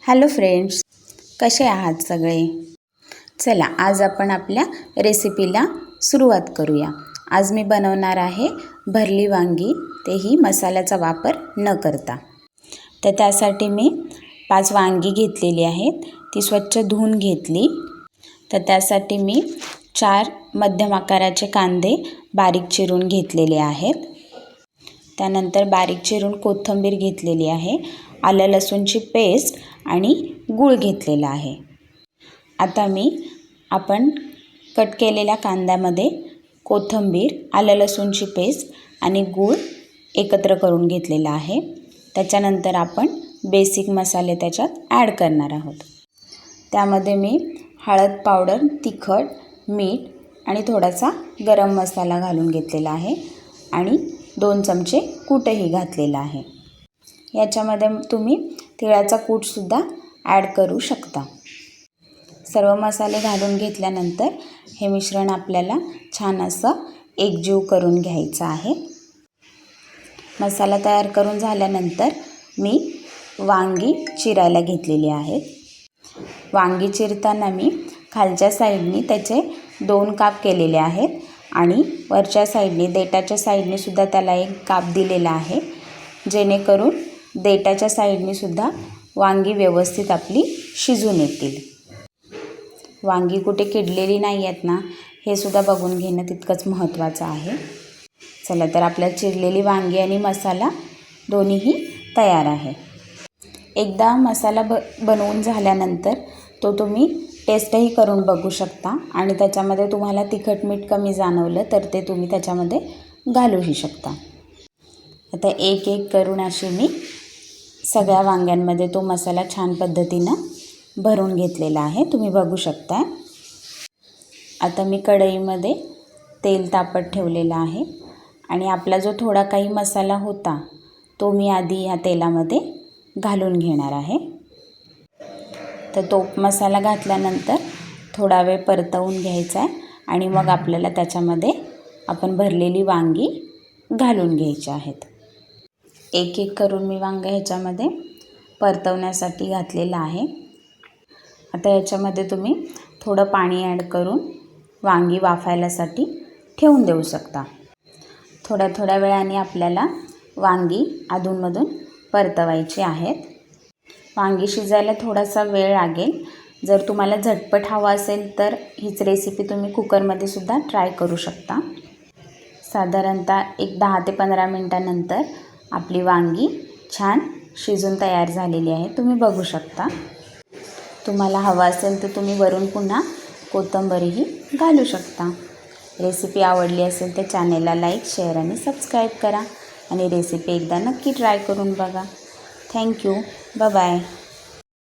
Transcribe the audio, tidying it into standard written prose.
Hello friends, कसे आहात सगळे? चला आज आपण आपल्या रेसिपीला सुरुवात करूया. आज मी बनवणार आहे भरली वांगी, तेही मसाल्याचा वापर न करता. तर त्यासाठी मी 5 वांगी घेतलेली आहेत. ती स्वच्छ धुवून घेतली. तर त्यासाठी मी 4 मध्यम आकाराचे कांदे बारीक चिरून घेतलेले आहेत. त्यानंतर बारीक चिरून कोथिंबीर घेतलेली आहे, आलं लसूणची पेस्ट आणि गूळ घेतलेला आहे. आता आपण कट केलेल्या कांद्यामध्ये कोथिंबीर, आलं लसूणची पेस्ट आणि गूळ एकत्र करून घेतलेला आहे. त्याच्यानंतर आपण बेसिक मसाले त्याच्यात ॲड करणार आहोत. त्यामध्ये मी हळद पावडर, तिखट, मीठ आणि थोडासा गरम मसाला घालून घेतलेला आहे आणि 2 चमचे कूटही घातलेला आहे. याच्यामध्ये तुम्ही तिळाचा कूटसुद्धा ॲड करू शकता. सर्व मसाले घालून घेतल्यानंतर हे मिश्रण आपल्याला छान असं एकजीव करून घ्यायचं आहे. मसाला तयार करून झाल्यानंतर मी वांगी चिरायला घेतलेली आहेत. वांगी चिरताना मी खालच्या साईडनी त्याचे 2 काप केलेले आहेत आणि वरच्या साईडने देठाच्या साईडने सुद्धा त्याला 1 काप दिलेला आहे, जेणेकरून देठाच्या साईडने सुद्धा वांगी व्यवस्थित आपली शिजून येतील. वांगी कुठे किडलेली नाही आहेत ना, हे सुद्धा बघून घेणं तितकंच महत्त्वाचं आहे. चला तर आपल्या चिरलेली वांगी आणि मसाला दोन्हीही तयार आहे. एकदा मसाला बनवून झाल्यानंतर तो तुम्ही टेस्टही करून बघू शकता आणि त्याच्यामध्ये तुम्हाला तिखट मीठ कमी जाणवलं तर ते तुम्ही त्याच्यामध्ये घालूही शकता. आता एक एक करून अशी मी सगळ्या वांग्यांमध्ये तो मसाला छान पद्धतीनं भरून घेतलेला आहे, तुम्ही बघू शकता. आता मी कढईमध्ये तेल तापत ठेवलेला आहे आणि आपला जो थोडा काही मसाला होता तो मी आधी ह्या तेलामध्ये घालून घेणार आहे. तर तो मसाला घातल्यानंतर थोडा वेळ परतवून घ्यायचा आहे आणि मग आपल्याला त्याच्यामध्ये आपण भरलेली वांगी घालून घ्यायची आहेत. एक एक करून मी वांगं ह्याच्यामध्ये परतवण्यासाठी घातलेलं आहे. आता याच्यामध्ये तुम्ही थोडं पाणी ॲड करून वांगी वाफायलासाठी ठेवून देऊ शकता. थोड्या थोड्या वेळाने आपल्याला वांगी अधूनमधून परतवायची आहेत. वांगी शिजायला थोडासा वेळ लागेल. जर तुम्हाला झटपट हवा असेल तर हीच रेसिपी तुम्ही कुकरमध्ये सुद्धा ट्राय करू शकता. साधारणतः एक 10 ते 15 मिनटानंतर आपली वांगी छान शिजून तयार झालेली आहे, तुम्ही बघू शकता. तुम्हाला हवा असेल तर तुम्ही वरून पुन्हा कोथिंबीरही घालू शकता. रेसिपी आवडली असेल तर चॅनेलला लाईक, शेअर आणि सबस्क्राईब करा आणि रेसिपी एकदा नक्की ट्राय करून बघा. थँक्यू. Bye bye.